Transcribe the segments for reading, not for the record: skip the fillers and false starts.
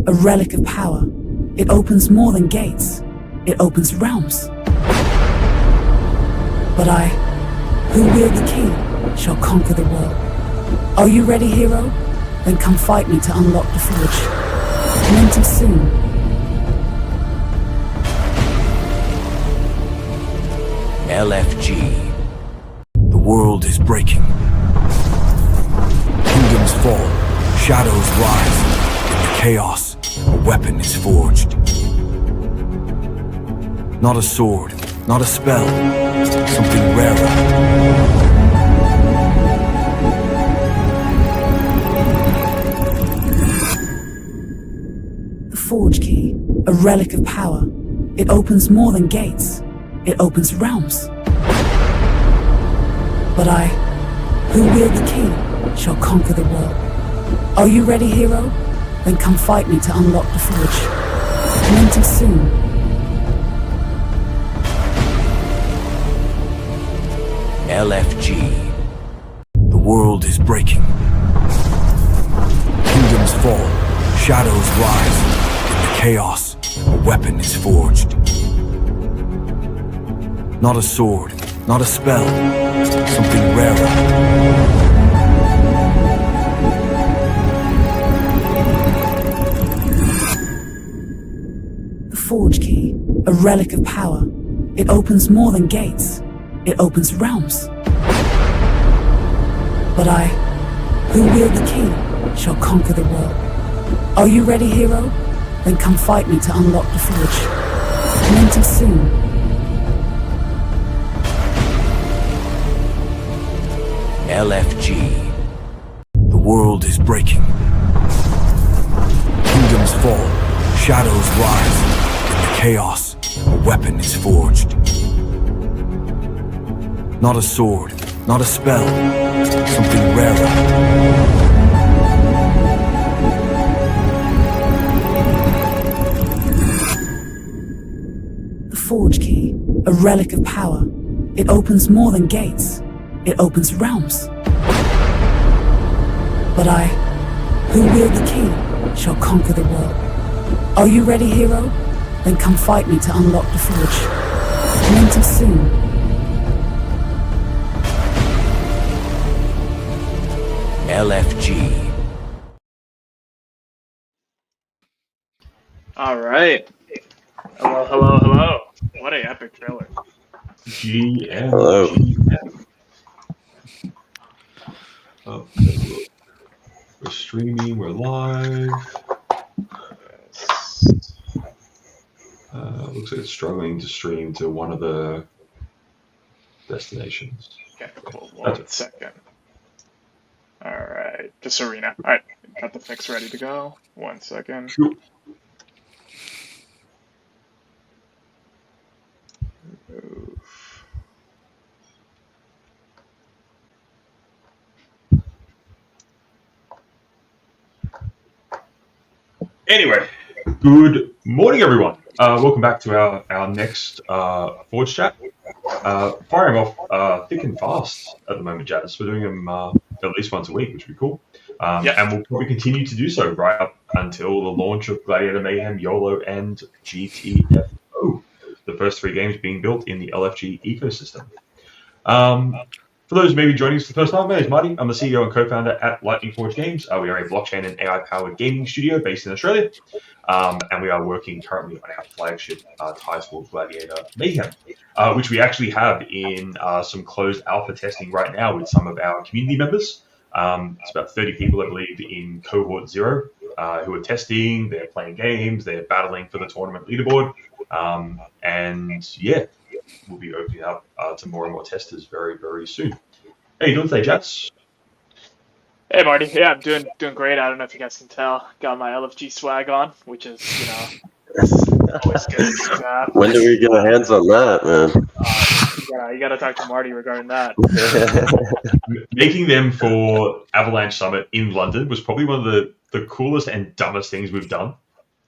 a relic of power. It opens more than gates. It opens realms. But I, who wield the key, shall conquer the world. Are you ready, hero? Then come fight me to unlock the forge. Commenting soon. LFG. The world is breaking. Kingdoms fall, shadows rise. In the chaos, a weapon is forged. Not a sword, not a spell, something rarer. The forge key, a relic of power. It opens more than gates. It opens realms. But I, who wield the key, shall conquer the world. Are you ready, hero? Then come fight me to unlock the forge. Commenting soon. LFG. The world is breaking. Kingdoms fall, shadows rise. In the chaos, a weapon is forged. Not a sword, not a spell, something rarer. The forge key, a relic of power. It opens more than gates. It opens realms. But I, who wield the key, shall conquer the world. Are you ready, hero? Then come fight me to unlock the forge. Commenting soon. LFG. The world is breaking. Kingdoms fall, shadows rise. In the chaos, a weapon is forged. Not a sword, not a spell, something rarer. The forge key, a relic of power. It opens more than gates. It opens realms. But I, who wield the key, shall conquer the world. Are you ready, hero? Then come fight me to unlock the forge. Commenting soon. LFG. All right. Hello, hello, hello. What a epic trailer. GM. Hello. GM. Oh, we're streaming, we're live. Looks like it's struggling to stream to one of the destinations. Okay, cool. 1 second. All right. Just arena. All right. Got the fix ready to go. 1 second. Cool. Move. Anyway, good morning, everyone. Welcome back to our next Forge Chat. Firing off thick and fast at the moment, Jazz. We're doing them at least once a week, which would be cool. And we'll probably continue to do so right up until the launch of Gladiator Mayhem, YOLO, and GTFO. The first 3 games being built in the LFG ecosystem. For those maybe joining us for the first time, my name is Marty. I'm the CEO and co-founder at Lightning Forge Games. We are a blockchain and AI-powered gaming studio based in Australia. And we are working currently on our flagship title, Gladiator Mayhem, which we actually have in some closed alpha testing right now with some of our community members. It's about 30 people, I believe, in cohort 0 who are testing, they're playing games, they're battling for the tournament leaderboard. And yeah, we'll be opening up to more and more testers very, very soon. How you doing today, Jats? Hey, Marty. Yeah, I'm doing great. I don't know if you guys can tell. Got my LFG swag on, which is, always good to see that. When do we get our hands on that, man? You gotta talk to Marty regarding that. Making them for Avalanche Summit in London was probably one of the coolest and dumbest things we've done.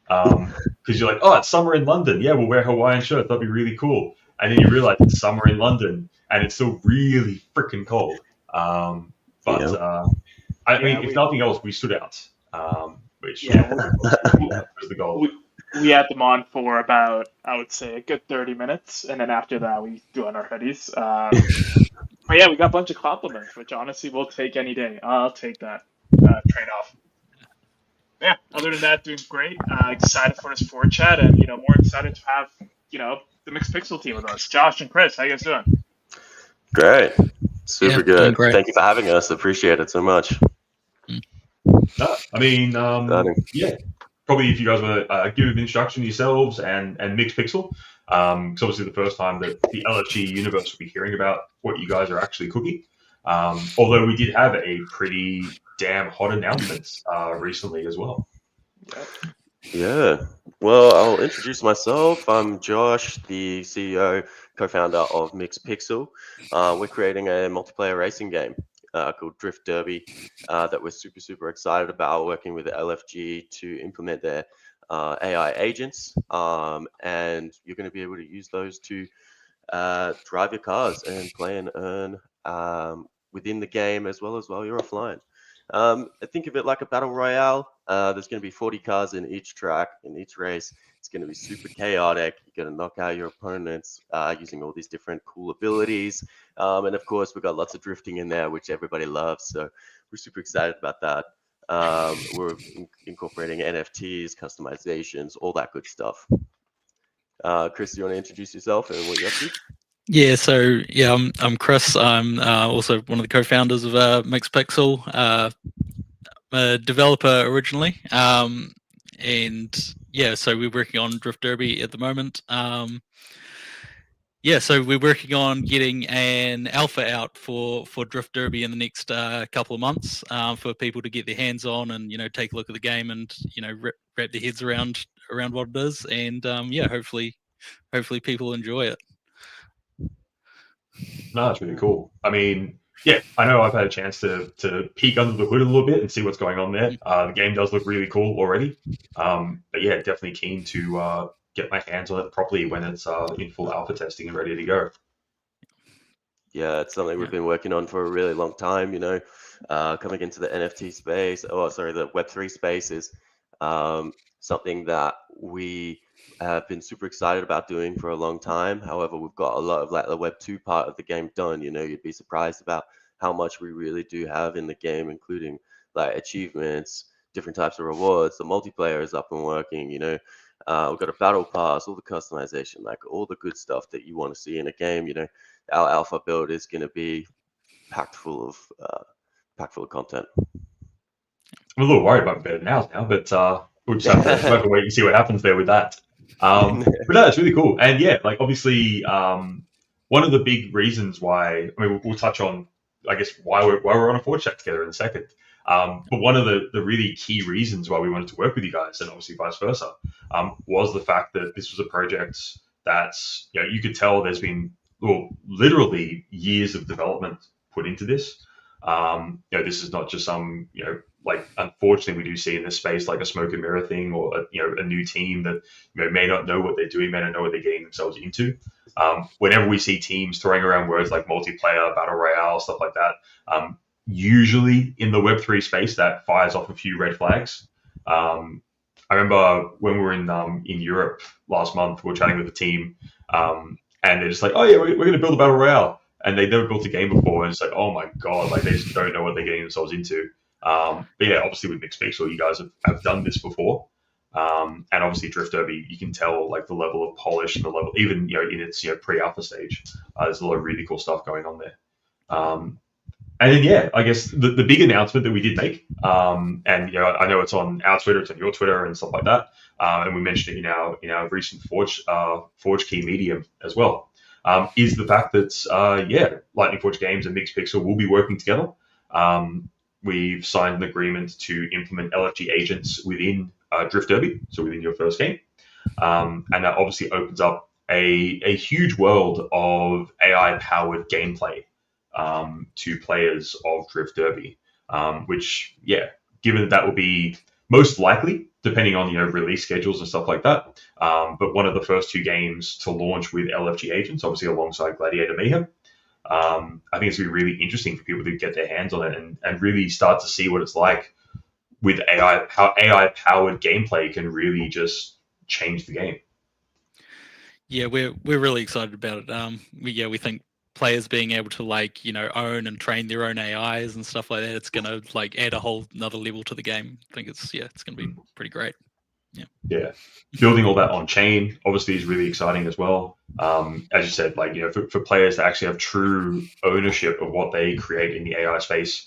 Because you're like, oh, it's summer in London. Yeah, we'll wear Hawaiian shirts. That'd be really cool. And then you realize it's summer in London and it's still really freaking cold. I mean, if nothing else, we stood out. which Yeah, was the goal. we had them on for about, I would say, a good 30 minutes, and then after that, we threw on our hoodies. But yeah, we got a bunch of compliments, which honestly we'll take any day. I'll take that trade off. Yeah, other than that, doing great. Excited for this ForgeChat, and more excited to have the MixedPixel team with us. Josh and Chris, how you guys doing? Great. Super doing good. great. Thank you for having us. Appreciate it so much. No, I mean, Exciting. yeah, probably if you guys want to give an introduction to yourselves and MixedPixel, because obviously the first time that the LFG universe will be hearing about what you guys are actually cooking. Although we did have a pretty damn hot announcement recently as well. Yeah. Well, I'll introduce myself. I'm Josh, the CEO, co-founder of MixedPixel. We're creating a multiplayer racing game called Drift Derby that we're super excited about, working with the LFG to implement their AI agents. And you're going to be able to use those to drive your cars and play and earn within the game as well as while you're offline. I think of it like a battle royale. There's going to be 40 cars in each track, in each race. It's going to be super chaotic. You're going to knock out your opponents using all these different cool abilities. And of course, we've got lots of drifting in there, which everybody loves. So we're super excited about that. We're incorporating NFTs, customizations, all that good stuff. Chris, do you want to introduce yourself and what you're up to? Yeah, so I'm Chris. I'm also one of the co-founders of MixedPixel. I'm a developer originally, and yeah, so we're working on Drift Derby at the moment. Yeah, so we're working on getting an alpha out for Drift Derby in the next couple of months for people to get their hands on and take a look at the game and wrap their heads around what it is, and yeah, hopefully people enjoy it. No, that's really cool. I mean, yeah, I know I've had a chance to peek under the hood a little bit and see what's going on there. The game does look really cool already. But yeah, definitely keen to get my hands on it properly when it's in full alpha testing and ready to go. Yeah, it's something we've been working on for a really long time, coming into the NFT space, the Web3 space is something that we have been super excited about doing for a long time. However, we've got a lot of like the Web 2 part of the game done. You'd be surprised about how much we really do have in the game, including like achievements, different types of rewards. The multiplayer is up and working. We've got a battle pass, all the customization, like all the good stuff that you want to see in a game. Our alpha build is going to be packed full of content. I'm a little worried about better now, but we'll just have to wait and see what happens there with that. But no, it's really cool. And yeah, like obviously, one of the big reasons why, I mean, we'll touch on, I guess, why we're on a ForgeChat together in a second. But one of the really key reasons why we wanted to work with you guys, and obviously vice versa, was the fact that this was a project that's, you could tell there's been, literally years of development put into this. This is not just some, like unfortunately we do see in this space like a smoke and mirror thing or a new team that may not know what they're doing, may not know what they're getting themselves into. Whenever we see teams throwing around words like multiplayer, battle royale, stuff like that, usually in the Web3 space that fires off a few red flags. I remember when we were in Europe last month, we were chatting with the team, and they're just like, oh yeah, we're going to build a battle royale. And they've never built a game before, and it's like, oh my god, like they just don't know what they're getting themselves into. But yeah, obviously with MixedPixel, you guys have done this before, and obviously Drift Derby, you can tell like the level of polish and the level, even in its pre-alpha stage, there's a lot of really cool stuff going on there. And then yeah, I guess the big announcement that we did make, and I know it's on our Twitter, it's on your Twitter and stuff like that, and we mentioned it in our recent Forge Key medium as well. Is the fact that, Lightning Forge Games and MixedPixel will be working together. We've signed an agreement to implement LFG agents within Drift Derby, so within your first game. And that obviously opens up a huge world of AI-powered gameplay to players of Drift Derby, which, given that will be most likely, depending on release schedules and stuff like that. But one of the first two games to launch with LFG agents, obviously alongside Gladiator Mayhem. I think it's going to be really interesting for people to get their hands on it and really start to see what it's like with AI, how AI powered gameplay can really just change the game. Yeah, we're really excited about it. We think players being able to own and train their own AIs and stuff like that, it's gonna add a whole another level to the game. I think it's gonna be pretty great. Yeah, building all that on chain obviously is really exciting as well. As you said, for players to actually have true ownership of what they create in the AI space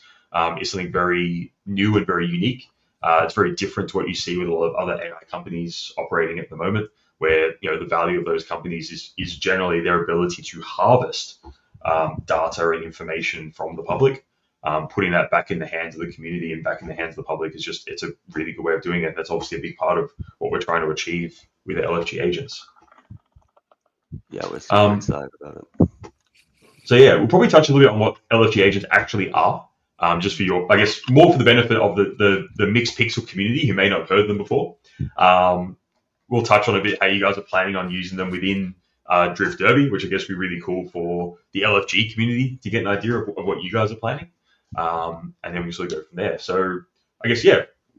is something very new and very unique. It's very different to what you see with a lot of other AI companies operating at the moment, where the value of those companies is generally their ability to harvest data and information from the public. Putting that back in the hands of the community and back in the hands of the public it's a really good way of doing it. That's obviously a big part of what we're trying to achieve with the LFG agents. Yeah, we're super excited about it. So yeah, we'll probably touch a little bit on what LFG agents actually are, just for your, I guess, more for the benefit of the MixedPixel community who may not have heard them before. We'll touch on a bit how you guys are planning on using them within Drift Derby, which I guess would be really cool for the LFG community to get an idea of what you guys are planning. And then we can sort of go from there. So I guess,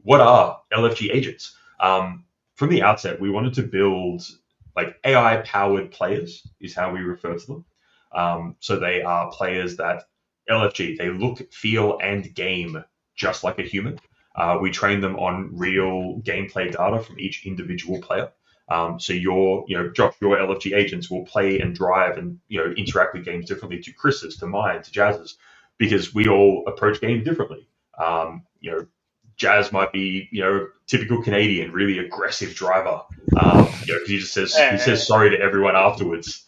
what are LFG agents? From the outset, we wanted to build AI powered players is how we refer to them. So they are players that LFG, they look, feel, and game just like a human. We train them on real gameplay data from each individual player. So Josh, your LFG agents will play and drive and interact with games differently to Chris's, to mine, to Jazz's, because we all approach games differently. Jazz might be typical Canadian, really aggressive driver. Because he just says sorry to everyone afterwards.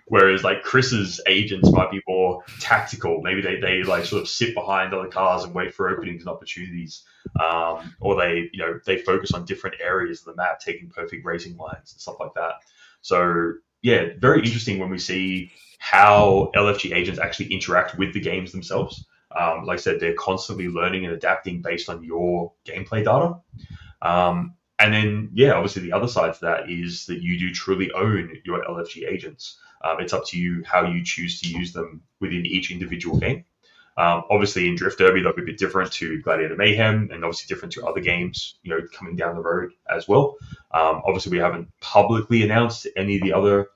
Whereas Chris's agents might be more tactical. Maybe they sort of sit behind other cars and wait for openings and opportunities. Or they focus on different areas of the map, taking perfect racing lines and stuff like that. So yeah, very interesting when we see how LFG agents actually interact with the games themselves. Like I said, they're constantly learning and adapting based on your gameplay data. And then, obviously the other side to that is that you do truly own your LFG agents. It's up to you how you choose to use them within each individual game. Obviously in Drift Derby, that'll be a bit different to Gladiator Mayhem and obviously different to other games, coming down the road as well. Obviously we haven't publicly announced any of the other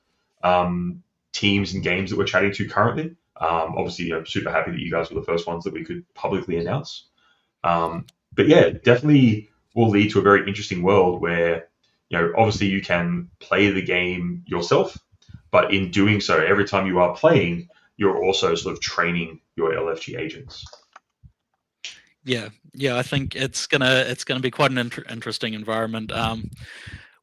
teams and games that we're chatting to currently. Obviously, I'm super happy that you guys were the first ones that we could publicly announce. But yeah, definitely will lead to a very interesting world where, obviously you can play the game yourself, but in doing so, every time you are playing, you're also sort of training your LFG agents. Yeah, I think it's gonna be quite an interesting environment.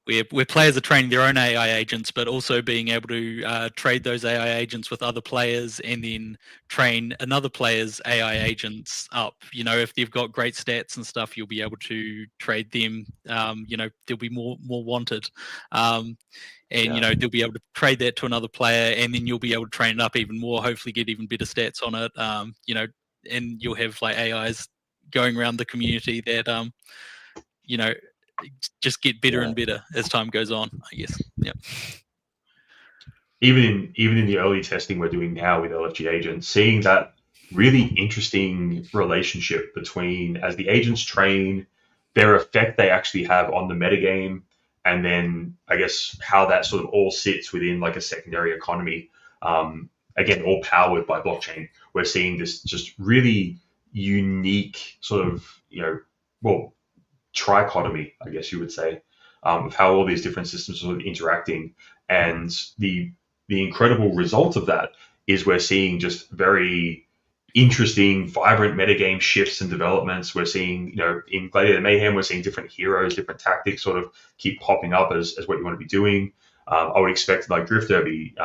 Where players are training their own AI agents, but also being able to trade those AI agents with other players and then train another player's AI agents up. If they've got great stats and stuff, you'll be able to trade them. They'll be more wanted. They'll be able to trade that to another player, and then you'll be able to train it up even more, hopefully get even better stats on it. And you'll have AIs going around the community that, just get better and better as time goes on, I guess. Yeah. Even in the early testing we're doing now with LFG agents, seeing that really interesting relationship between, as the agents train, their effect they actually have on the metagame, and then I guess how that sort of all sits within a secondary economy. Again, all powered by blockchain. We're seeing this just really unique sort of, trichotomy, I guess you would say, of how all these different systems are sort of interacting. And the incredible result of that is we're seeing just very interesting, vibrant metagame shifts and developments. We're seeing, in Gladiator Mayhem, we're seeing different heroes, different tactics sort of keep popping up as what you want to be doing. I would expect Drift Derby,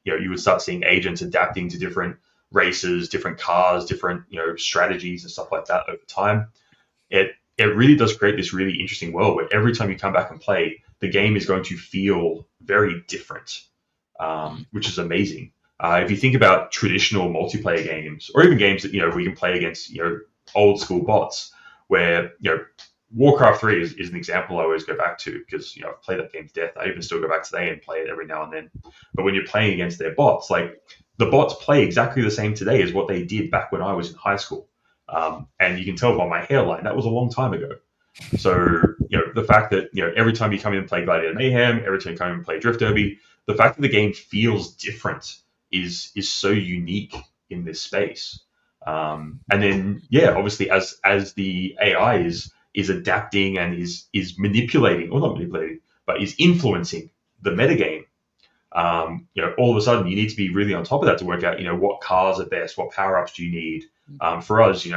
you would start seeing agents adapting to different races, different cars, different, strategies and stuff like that over time. It really does create this really interesting world where every time you come back and play, the game is going to feel very different, which is amazing. If you think about traditional multiplayer games, or even games that we can play against old school bots, where Warcraft 3 is an example I always go back to because I've played that game to death. I even still go back today and play it every now and then. But when you're playing against their bots, the bots play exactly the same today as what they did back when I was in high school. And you can tell by my hairline that was a long time ago. So, the fact that, every time you come in and play Gladiator Mayhem, every time you come in and play Drift Derby, the fact that the game feels different is so unique in this space. And then, obviously, as the AI is adapting and is manipulating, or not manipulating, but is influencing the metagame, all of a sudden you need to be really on top of that to work out, what cars are best, what power ups do you need. For us,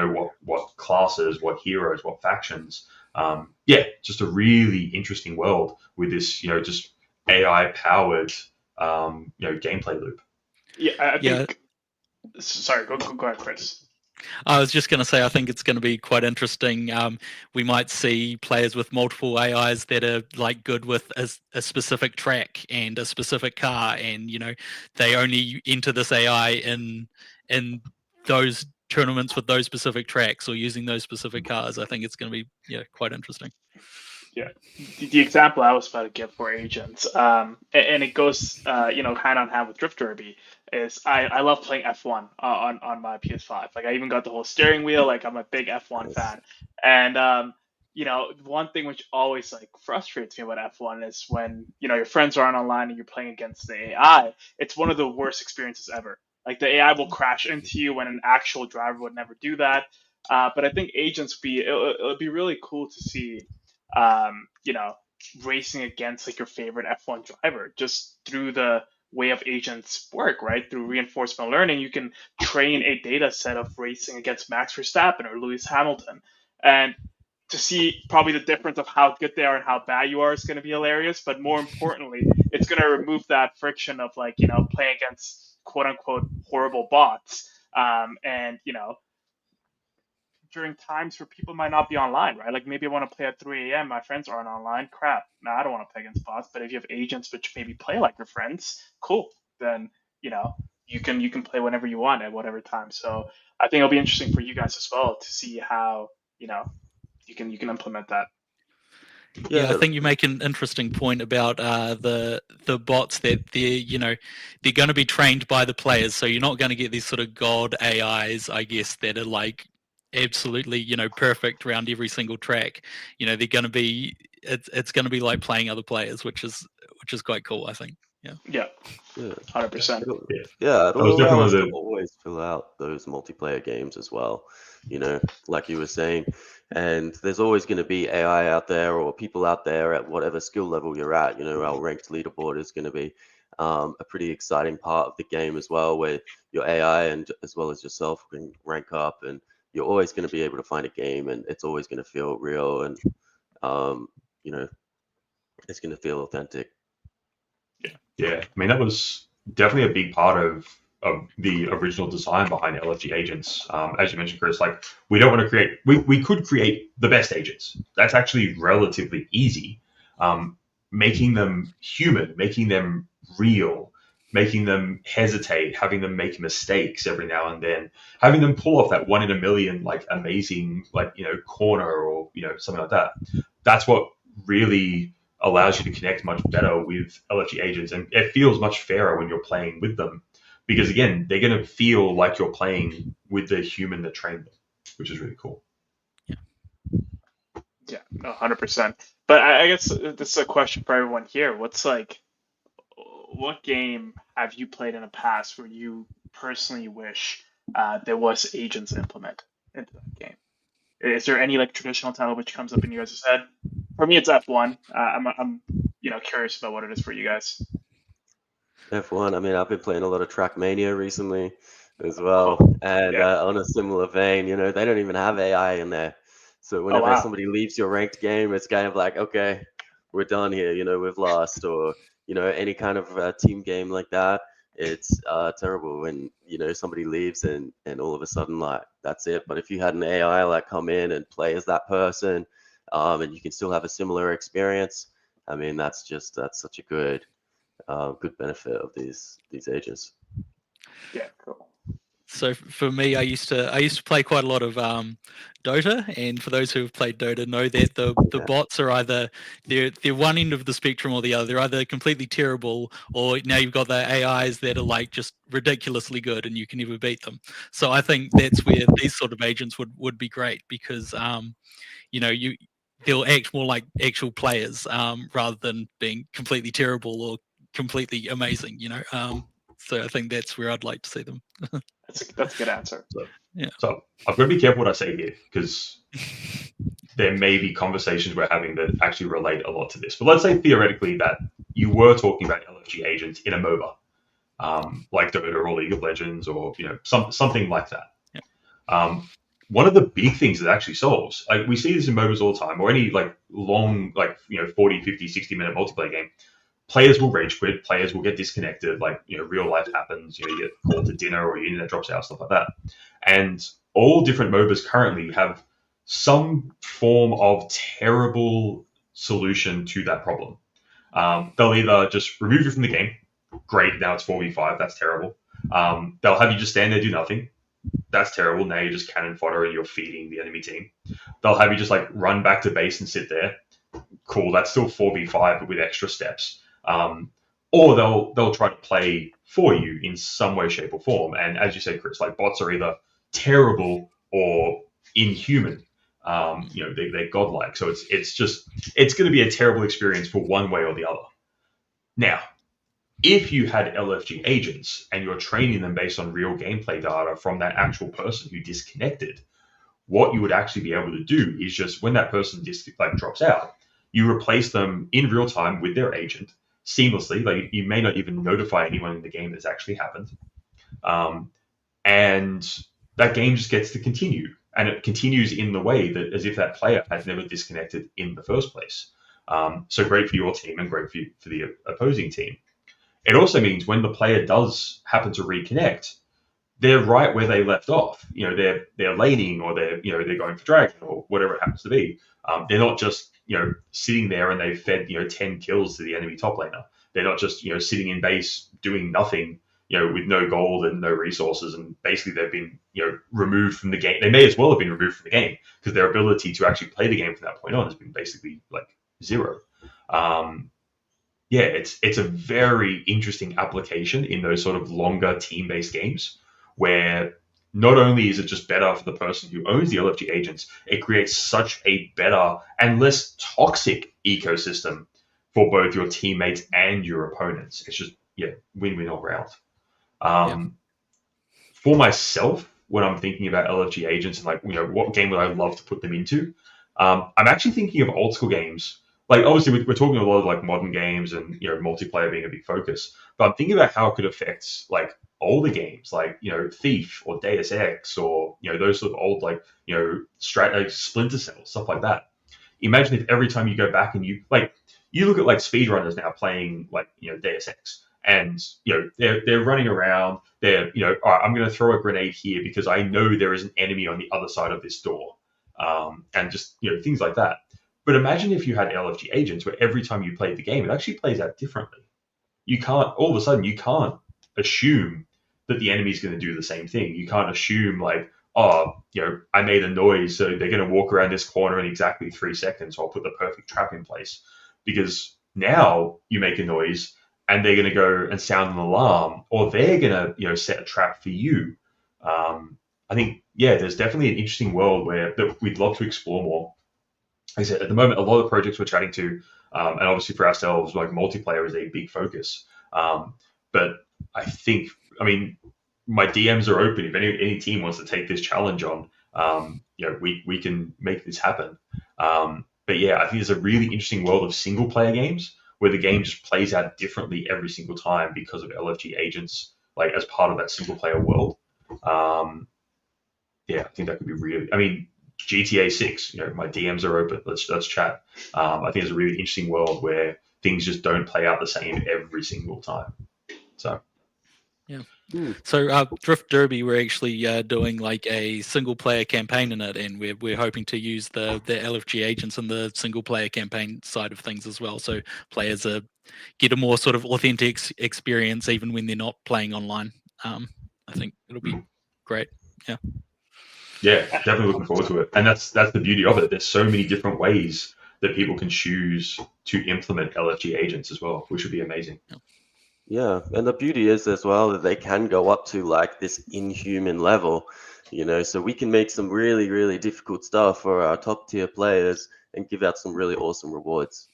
what classes, what heroes, what factions. Just a really interesting world with this, just AI powered, gameplay loop. Yeah, I think. Sorry, go ahead, Chris. I was just going to say, I think it's going to be quite interesting. We might see players with multiple AIs that are like good with a specific track and a specific car, and they only enter this AI in those tournaments with those specific tracks or using those specific cars. I think it's going to be quite interesting. Yeah, the example I was about to give for agents, and it goes hand on hand with Drift Derby, is I love playing F1 on my PS5. Like I even got the whole steering wheel. Like I'm a big F1 fan, and one thing which always like frustrates me about F1 is when your friends aren't online and you're playing against the AI. It's one of the worst experiences ever. Like the AI will crash into you when an actual driver would never do that. But I think agents it'll be really cool to see racing against like your favorite F1 driver just through the way of agents work, right? Through reinforcement learning, you can train a data set of racing against Max Verstappen or Lewis Hamilton. And to see probably the difference of how good they are and how bad you are is going to be hilarious. But more importantly, it's going to remove that friction of like, playing against quote unquote horrible bots. And during times where people might not be online, right? Like maybe I want to play at 3 a.m. My friends aren't online. Crap. No, I don't want to play against bots. But if you have agents which maybe play like your friends, cool. Then you can play whenever you want at whatever time. So I think it'll be interesting for you guys as well to see how you can implement that. Yeah, I think you make an interesting point about the bots that they're going to be trained by the players, so you're not going to get these sort of god AIs, I guess, that are like absolutely perfect around every single track. They're going to be it's going to be like playing other players, which is quite cool, I think. Yeah, 100%. Yeah, was it'll allow definitely us to the- always fill out those multiplayer games as well, like you were saying. And there's always going to be AI out there or people out there at whatever skill level you're at. Our ranked leaderboard is going to be a pretty exciting part of the game as well, where your AI and as well as yourself can rank up, and you're always going to be able to find a game, and it's always going to feel real, and it's going to feel authentic. Yeah, I mean that was definitely a big part of the original design behind LFG agents. As you mentioned, Chris, like we don't want to create. We could create the best agents. That's actually relatively easy. Making them human, making them real, making them hesitate, having them make mistakes every now and then, having them pull off that 1 in a million like amazing corner or something like that. That's what really allows you to connect much better with LFG agents, and it feels much fairer when you're playing with them because again they're going to feel like you're playing with the human that trained them, which is really cool. Yeah, 100%. But I guess this is a question for everyone here. What game have you played in the past where you personally wish there was agents implemented into that game? Is there any like traditional title which comes up in you guys' head? For me, it's F1. I'm curious about what it is for you guys. F1. I mean, I've been playing a lot of Trackmania recently as well, and on a similar vein, they don't even have AI in there. So whenever somebody leaves your ranked game, it's kind of like, okay, we're done here. We've lost, or any kind of team game like that. It's terrible when somebody leaves and all of a sudden like that's it. But if you had an AI like come in and play as that person, and you can still have a similar experience, I mean that's such a good benefit of these agents. Yeah, cool. So for me, I used to play quite a lot of Dota, and for those who have played Dota, know that the bots are either they're one end of the spectrum or the other. They're either completely terrible, or now you've got the AIs that are like just ridiculously good, and you can never beat them. So I think that's where these sort of agents would be great, because they'll act more like actual players rather than being completely terrible or completely amazing. So I think that's where I'd like to see them. That's a good answer. So I've got to be careful what I say here, because there may be conversations we're having that actually relate a lot to this. But let's say theoretically that you were talking about LFG agents in a MOBA, like Dota or League of Legends, or something like that. Yeah. One of the big things that actually solves, like we see this in MOBAs all the time, or any like long, 40, 50, 60-minute multiplayer game, players will rage quit, players will get disconnected, real life happens, you get called to dinner or your internet drops out, stuff like that. And all different MOBAs currently have some form of terrible solution to that problem. They'll either just remove you from the game. Great, now it's 4v5, that's terrible. They'll have you just stand there, do nothing. That's terrible. Now you're just cannon fodder and you're feeding the enemy team. They'll have you just run back to base and sit there. Cool, that's still 4v5 but with extra steps. Or they'll try to play for you in some way, shape, or form. And as you said, Chris, bots are either terrible or inhuman. They're godlike. So it's going to be a terrible experience for one way or the other. Now, if you had LFG agents and you're training them based on real gameplay data from that actual person who disconnected, what you would actually be able to do is just when that person drops out, you replace them in real time with their agent seamlessly. You may not even notify anyone in the game that's actually happened. And that game just gets to continue. And it continues in the way that as if that player has never disconnected in the first place. So great for your team and great for the opposing team. It also means when the player does happen to reconnect, they're right where they left off. They're laning, or they're going for dragon, or whatever it happens to be. They're not just sitting there and they've fed 10 kills to the enemy top laner. They're not just sitting in base doing nothing with no gold and no resources, and basically they've been removed from the game. They may as well have been removed from the game because their ability to actually play the game from that point on has been basically zero. It's a very interesting application in those sort of longer team-based games where not only is it just better for the person who owns the LFG agents, it creates such a better and less toxic ecosystem for both your teammates and your opponents. It's just, win-win all round. For myself, when I'm thinking about LFG agents and what game would I love to put them into, I'm actually thinking of old school games. Obviously, we're talking a lot of modern games and multiplayer being a big focus, but I'm thinking about how it could affect older games Thief or Deus Ex, or those sort of old Splinter Cell, stuff like that. Imagine if every time you go back and you look at speedrunners now playing Deus Ex, and they're running around. They're all right, I'm going to throw a grenade here because I know there is an enemy on the other side of this door, and just things like that. But imagine if you had LFG agents where every time you played the game, it actually plays out differently. You can't assume that the enemy is going to do the same thing. You can't assume I made a noise, so they're going to walk around this corner in exactly 3 seconds, so I'll put the perfect trap in place. Because now you make a noise and they're going to go and sound an alarm, or they're going to set a trap for you. I think, there's definitely an interesting world that we'd love to explore more. Like I said, at the moment, a lot of projects we're chatting to, and obviously for ourselves, multiplayer is a big focus. But I think, my DMs are open. If any team wants to take this challenge on, we can make this happen. But I think there's a really interesting world of single player games where the game just plays out differently every single time because of LFG agents, as part of that single player world. I think that could be really. GTA 6, my DMs are open. Let's chat. I think it's a really interesting world where things just don't play out the same every single time. So. So Drift Derby, we're actually doing a single player campaign in it, and we're hoping to use the LFG agents in the single player campaign side of things as well. So players get a more sort of authentic experience even when they're not playing online. I think it'll be great. Yeah. Yeah, definitely looking forward to it. And that's the beauty of it. There's so many different ways that people can choose to implement LFG agents as well, which would be amazing. Yeah, and the beauty is as well that they can go up to like this inhuman level, so we can make some really, really difficult stuff for our top tier players and give out some really awesome rewards.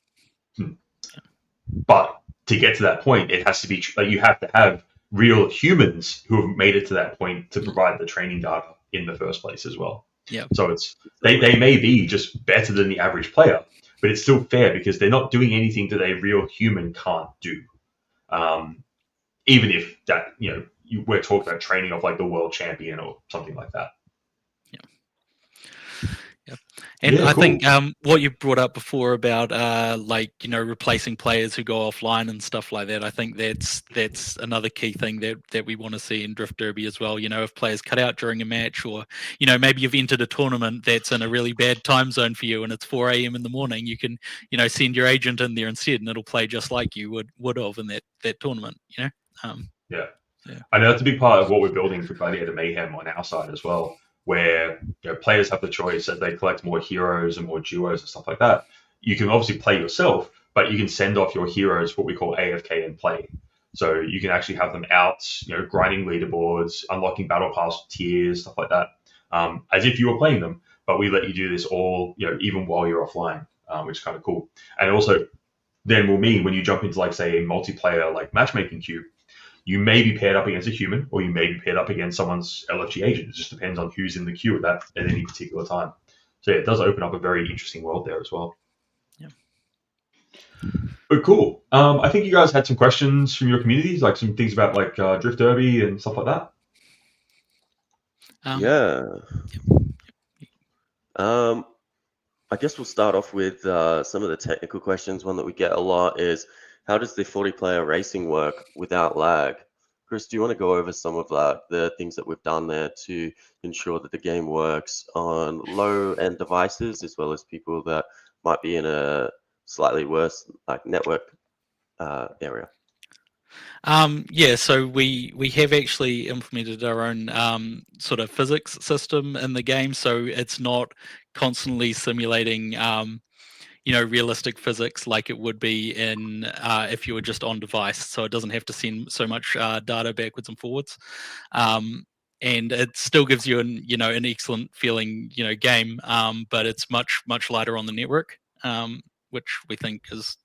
But to get to that point, it has to be like you have to have real humans who have made it to that point to provide the training data in the first place as well. Yeah. So it's they may be just better than the average player, but it's still fair because they're not doing anything that a real human can't do. Even if that, we're talking about training of like the world champion or something like that. And Yeah, I cool. think what you brought up before about replacing players who go offline and stuff like that, I think that's another key thing that we want to see in Drift Derby as well. If players cut out during a match, or maybe you've entered a tournament that's in a really bad time zone for you and it's 4 a.m. in the morning, you can send your agent in there instead and it'll play just like you would have in that tournament. Yeah. I know that's a big part of what we're building for Gladiator Mayhem on our side as well, where players have the choice as they collect more heroes and more duos and stuff like that. You can obviously play yourself, but you can send off your heroes what we call AFK and play. So you can actually have them out, grinding leaderboards, unlocking battle pass tiers, stuff like that, as if you were playing them. But we let you do this all, even while you're offline, which is kind of cool. And also, then will mean when you jump into, like, say, a multiplayer like matchmaking queue, you may be paired up against a human, or you may be paired up against someone's LFG agent. It just depends on who's in the queue at any particular time. So yeah, it does open up a very interesting world there as well. Yeah. But cool. I think you guys had some questions from your communities, like some things about like Drift Derby and stuff like that. I guess we'll start off with some of the technical questions. One that we get a lot is, how does the 40-player racing work without lag? Chris, do you want to go over some of the things that we've done there to ensure that the game works on low-end devices as well as people that might be in a slightly worse network area? So we have actually implemented our own sort of physics system in the game, so it's not constantly simulating realistic physics like it would be in if you were just on device. So it doesn't have to send so much data backwards and forwards, and it still gives you an excellent feeling game, but it's much lighter on the network, which we think is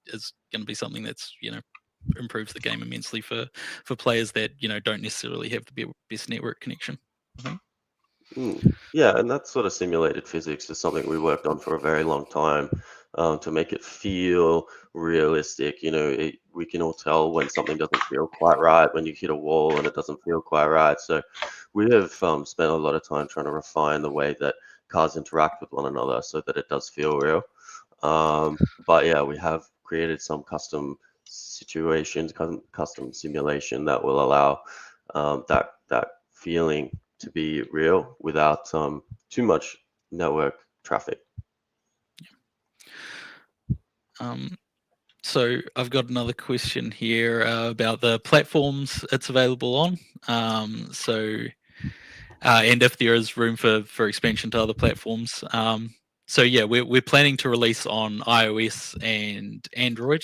going to be something that's improves the game immensely for players that don't necessarily have the best network connection, I think. Yeah, and that sort of simulated physics is something we worked on for a very long time to make it feel realistic. We can all tell when something doesn't feel quite right, when you hit a wall and it doesn't feel quite right. So we have spent a lot of time trying to refine the way that cars interact with one another so that it does feel real. But yeah, we have created some custom situations, custom simulation that will allow that feeling to be real without too much network traffic. So I've got another question here about the platforms it's available on. And if there is room for expansion to other platforms. So yeah, we're planning to release on iOS and Android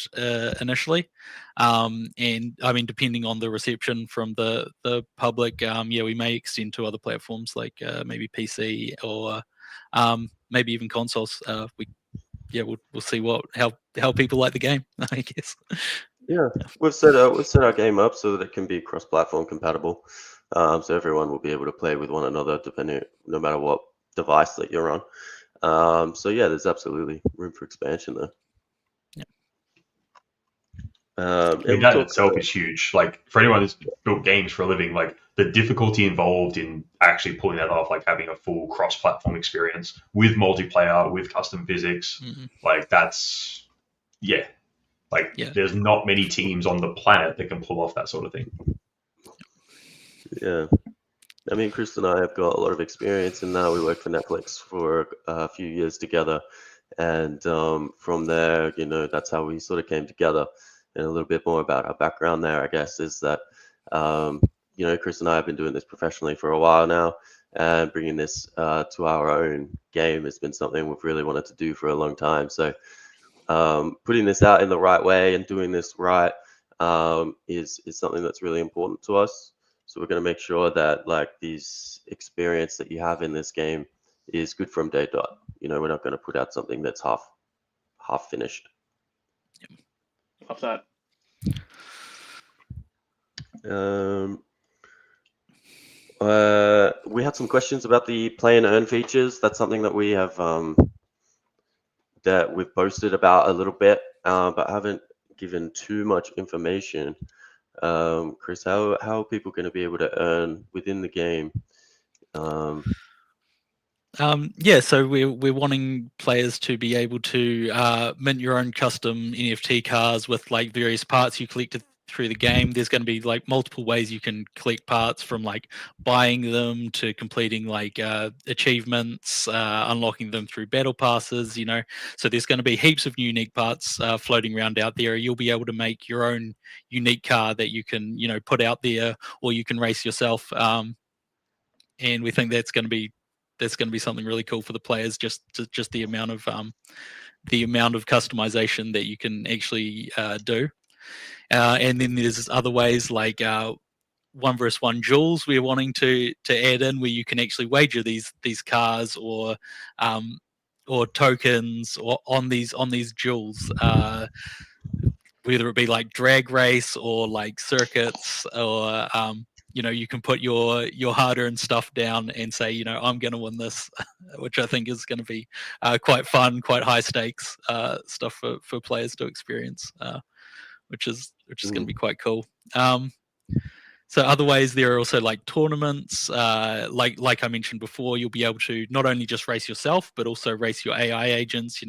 initially, and I mean, depending on the reception from the public, we may extend to other platforms like maybe PC or maybe even consoles. We'll see how people like the game, I guess. Yeah, we've set our game up so that it can be cross-platform compatible, so everyone will be able to play with one another no matter what device that you're on. So yeah, there's absolutely room for expansion there. That in itself is huge. Like, for anyone who's built games for a living, like the difficulty involved in actually pulling that off, like having a full cross-platform experience with multiplayer, with custom physics, like that's there's not many teams on the planet that can pull off that sort of thing. Yeah. I mean, Chris and I have got a lot of experience in that. We worked for Netflix for a few years together. And from there, that's how we sort of came together. And a little bit more about our background there, I guess, is that Chris and I have been doing this professionally for a while now, and bringing this to our own game has been something we've really wanted to do for a long time. So putting this out in the right way and doing this right is something that's really important to us. So we're going to make sure that like this experience that you have in this game is good from day dot. We're not going to put out something that's half finished. Love that. We had some questions about the play and earn features. That's something that we have that we've posted about a little bit, but haven't given too much information. Chris, how are people going to be able to earn within the game? So we're wanting players to be able to mint your own custom NFT cars with like various parts you collected through the game. There's going to be like multiple ways you can collect parts, from like buying them to completing like achievements, unlocking them through battle passes. So there's going to be heaps of unique parts floating around out there. You'll be able to make your own unique car that you can put out there, or you can race yourself. And we think that's going to be something really cool for the players. Just the amount of customization that you can actually do. And then there's other ways like 1v1 duels we're wanting to add in, where you can actually wager these cars or tokens or on these duels, whether it be like drag race or like circuits, or you can put your hard-earned stuff down and say, I'm going to win this, which I think is going to be quite fun, quite high stakes stuff for players to experience, which is going to be quite cool. So other ways, there are also like tournaments, like I mentioned before. You'll be able to not only just race yourself, but also race your AI agents.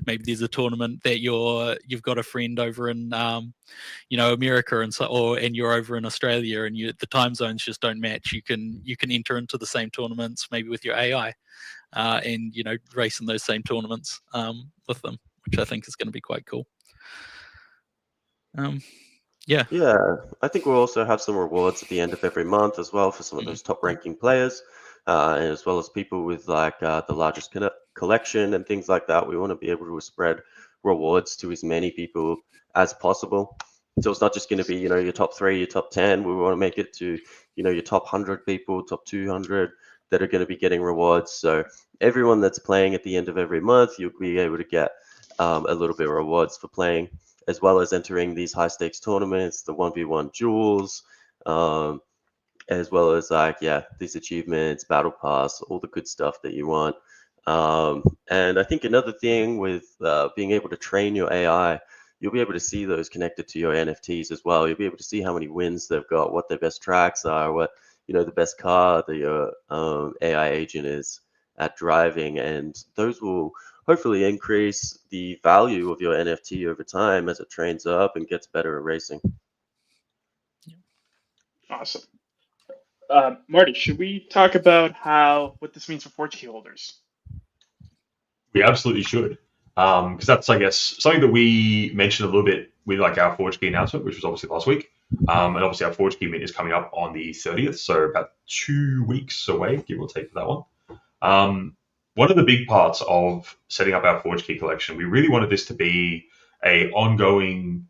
Maybe there's a tournament that you've got a friend over in America, and you're over in Australia, and the time zones just don't match. You can enter into the same tournaments maybe with your AI, and race in those same tournaments with them, which I think is going to be quite cool. Yeah, I think we'll also have some rewards at the end of every month as well for some of those top ranking players, and as well as people with like the largest collection and things like that. We want to be able to spread rewards to as many people as possible. So it's not just going to be your top 3, your top 10. We want to make it to your top 100 people, top 200 that are going to be getting rewards. So everyone that's playing at the end of every month, you'll be able to get a little bit of rewards for playing, as well as entering these high stakes tournaments, the 1v1 duels, as well as these achievements, battle pass, all the good stuff that you want. And I think another thing with being able to train your AI, you'll be able to see those connected to your NFTs as well. You'll be able to see how many wins they've got, what their best tracks are, what the best car that your AI agent is at driving, and those will hopefully increase the value of your NFT over time as it trains up and gets better at racing. Awesome. Marty, should we talk about what this means for ForgeChat holders? We absolutely should, because that's, I guess, something that we mentioned a little bit with like our ForgeKey announcement, which was obviously last week. And obviously our ForgeKey meet is coming up on the 30th, so about 2 weeks away, give or take, for that one. One of the big parts of setting up our ForgeKey collection, we really wanted this to be a ongoing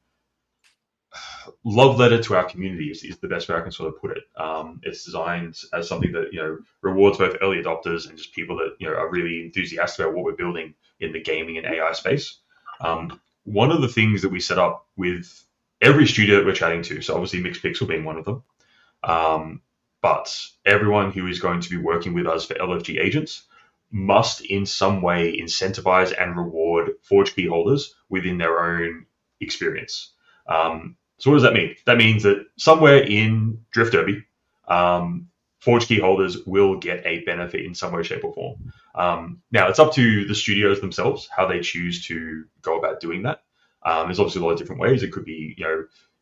love letter to our community, is the best way I can sort of put it. It's designed as something that rewards both early adopters and just people that are really enthusiastic about what we're building in the gaming and AI space. One of the things that we set up with every studio that we're chatting to, so obviously MixedPixel being one of them, but everyone who is going to be working with us for LFG agents must in some way incentivize and reward ForgeKey holders within their own experience. So what does that mean? That means that somewhere in Drift Derby, ForgeKey holders will get a benefit in some way, shape, or form. Now, it's up to the studios themselves how they choose to go about doing that. There's obviously a lot of different ways. It could be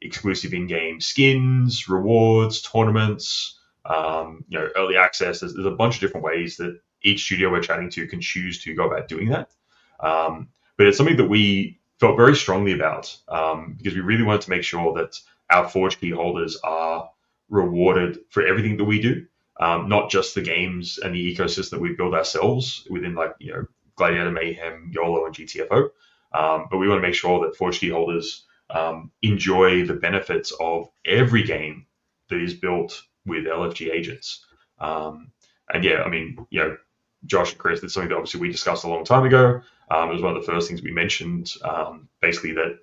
exclusive in-game skins, rewards, tournaments, early access. There's a bunch of different ways that each studio we're chatting to can choose to go about doing that. But it's something that we felt very strongly about, because we really wanted to make sure that our ForgeKey holders are rewarded for everything that we do, not just the games and the ecosystem that we build ourselves within, like, Gladiator, Mayhem, YOLO, and GTFO. But we want to make sure that Forge key holders enjoy the benefits of every game that is built with LFG agents. And yeah, I mean, Josh and Chris, it's something that obviously we discussed a long time ago. It was one of the first things we mentioned, basically that,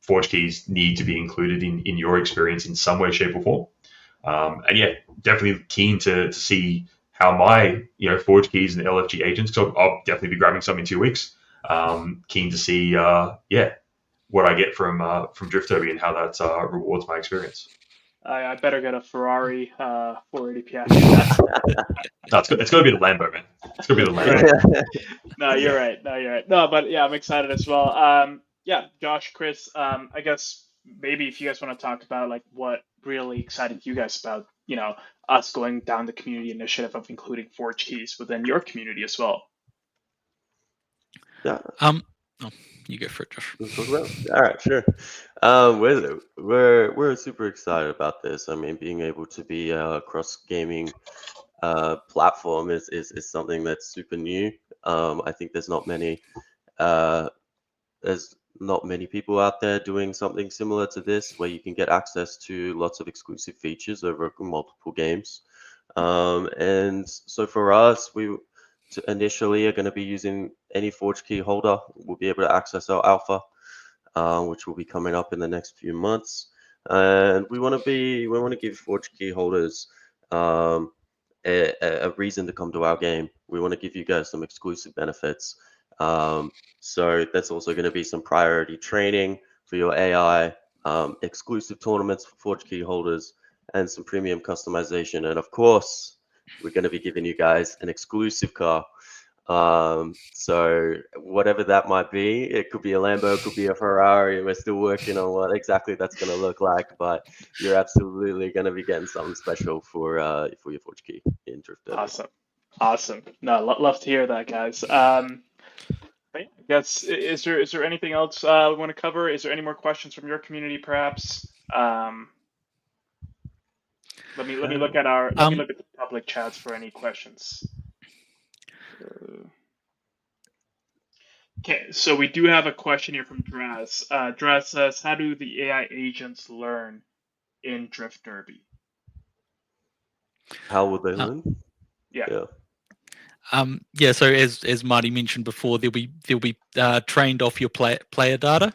Forge keys need to be included in your experience in some way, shape, or form. And yeah, definitely keen to see how my Forge keys and LFG agents. So I'll definitely be grabbing some in 2 weeks. Keen to see what I get from Drift Derby and how that rewards my experience. I better get a Ferrari 480 PS. No, it's going to be the Lambo, man. It's going to be the Lambo. No, you're right. No, but yeah, I'm excited as well. Yeah, Josh, Chris, I guess maybe if you guys want to talk about like what really excited you guys about, us going down the community initiative of including Forge keys within your community as well. Yeah. You go for it, Josh. All right, sure. We're super excited about this. I mean, being able to be a cross gaming platform is something that's super new. I think there's not many people out there doing something similar to this, where you can get access to lots of exclusive features over multiple games. And so for us, we initially are going to be using any Forge key holder. We'll be able to access our alpha, which will be coming up in the next few months. And we want to give Forge key holders a reason to come to our game. We want to give you guys some exclusive benefits. So that's also going to be some priority training for your AI, exclusive tournaments for Forge key holders, and some premium customization. And of course, we're going to be giving you guys an exclusive car. So whatever that might be, it could be a Lambo, it could be a Ferrari. We're still working on what exactly that's going to look like, but you're absolutely going to be getting something special for your Forge key in Drift Derby. Awesome. No, love to hear that, guys. I guess is there anything else we want to cover? Is there any more questions from your community, perhaps? Let me look at the public chats for any questions. Okay, so we do have a question here from Draz. Draz says, "How do the AI agents learn in Drift Derby?" How will they learn? Yeah. So as Marty mentioned before, they'll be trained off your player data.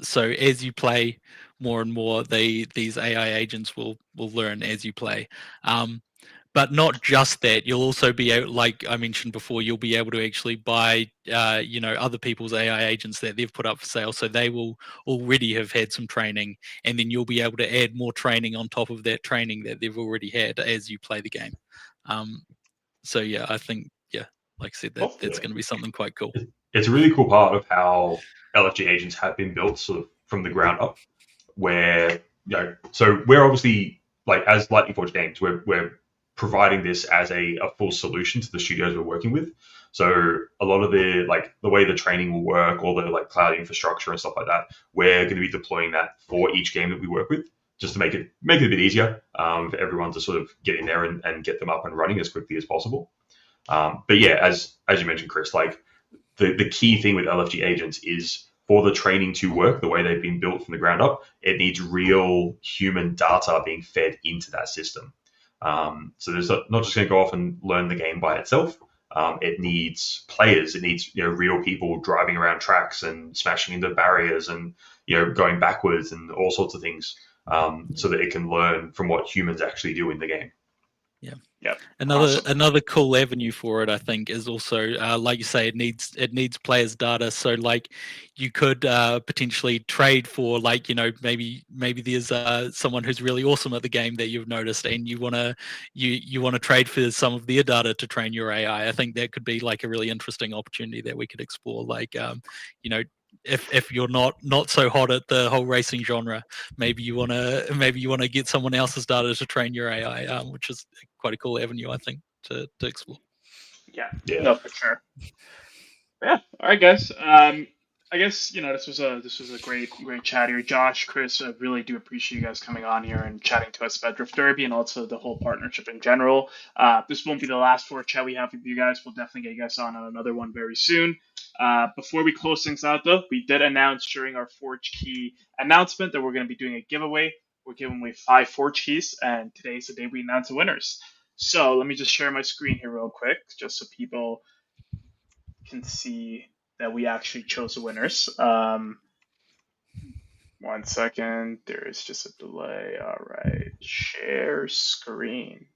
So as you play more and more, these AI agents will learn as you play. But not just that, you'll also be able, like I mentioned before, you'll be able to actually buy, other people's AI agents that they've put up for sale. So they will already have had some training, and then you'll be able to add more training on top of that training that they've already had as you play the game. So yeah, I think, like I said, that's going to be something quite cool. It's a really cool part of how LFG agents have been built sort of from the ground up, where, so we're obviously, like, as Lightning Forge Games, we're providing this as a full solution to the studios we're working with. So a lot of the way the training will work, all the cloud infrastructure and stuff like that, we're going to be deploying that for each game that we work with, just to make it a bit easier for everyone to sort of get in there and get them up and running as quickly as possible. But yeah, as you mentioned, Chris, the key thing with LFG agents is, for the training to work the way they've been built from the ground up, it needs real human data being fed into that system. So there's not just going to go off and learn the game by itself. It needs players. It needs real people driving around tracks and smashing into barriers and going backwards and all sorts of things, so that it can learn from what humans actually do in the game. Yeah. Another cool avenue for it, I think, is also, like you say, it needs players' data. So you could potentially trade for, maybe there's someone who's really awesome at the game that you've noticed, and you wanna trade for some of their data to train your AI. I think that could be a really interesting opportunity that we could explore. If you're not so hot at the whole racing genre, maybe you wanna get someone else's data to train your AI, which is quite a cool avenue, I think, to explore. Yeah. No, for sure. Yeah. All right, guys. I guess this was a great chat here, Josh, Chris. I really do appreciate you guys coming on here and chatting to us about Drift Derby and also the whole partnership in general. This won't be the last ForgeChat we have with you guys. We'll definitely get you guys on another one very soon. Before we close things out, though, we did announce during our Forge Key announcement that we're going to be doing a giveaway. We're giving away 5 Forge Keys, and today's the day we announce the winners. So let me just share my screen here real quick, just so people can see that we actually chose the winners. 1 second, there is just a delay. All right, share screen.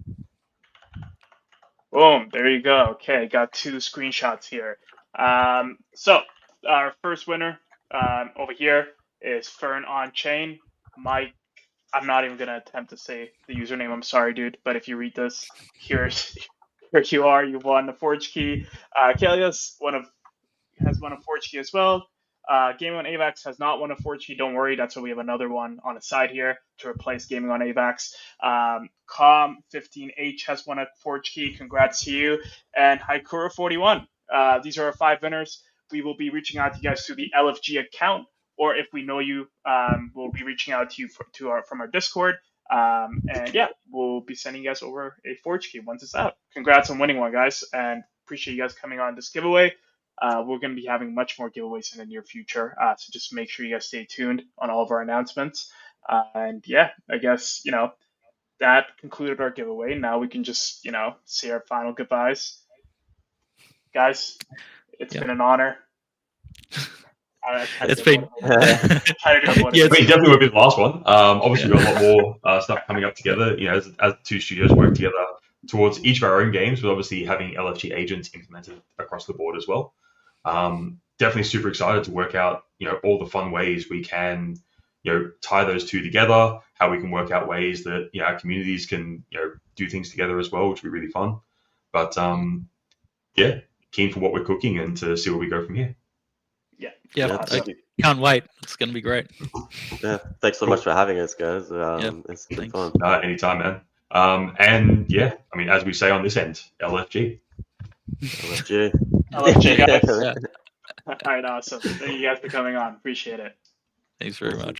Boom, there you go. Okay, got 2 screenshots here. So our first winner over here is Fern on Chain. Mike, I'm not even gonna attempt to say the username. I'm sorry, dude, but if you read this, here you are. You won the Forge Key. Kalias has won a Forge Key as well. Gaming on AVAX has not won a Forge Key. Don't worry, that's why we have another one on the side here to replace Gaming on AVAX. Com15H has won a Forge Key. Congrats to you. And Haikura41. These are our 5 winners. We will be reaching out to you guys through the LFG account, or if we know you, we'll be reaching out to you from our Discord. And yeah, we'll be sending you guys over a Forge Key once it's out. Congrats on winning one, guys, and appreciate you guys coming on this giveaway. We're going to be having much more giveaways in the near future, so just make sure you guys stay tuned on all of our announcements. And yeah, I guess that concluded our giveaway. Now we can just say our final goodbyes, guys. It's been an honor. It's been. It definitely would be the last one. Obviously, we've got a lot more stuff coming up together. As 2 studios work together towards each of our own games, but obviously having LFG agents implemented across the board as well. Definitely super excited to work out all the fun ways we can tie those 2 together. How we can work out ways that our communities can do things together as well, which would be really fun. But yeah, keen for what we're cooking and to see where we go from here. Yeah, I can't wait. It's going to be great. Yeah, thanks so much for having us, guys. It's been fun. Anytime, man. And yeah, I mean, as we say on this end, LFG. LFG, guys. All right, awesome. Thank you guys for coming on. Appreciate it. Thanks very much.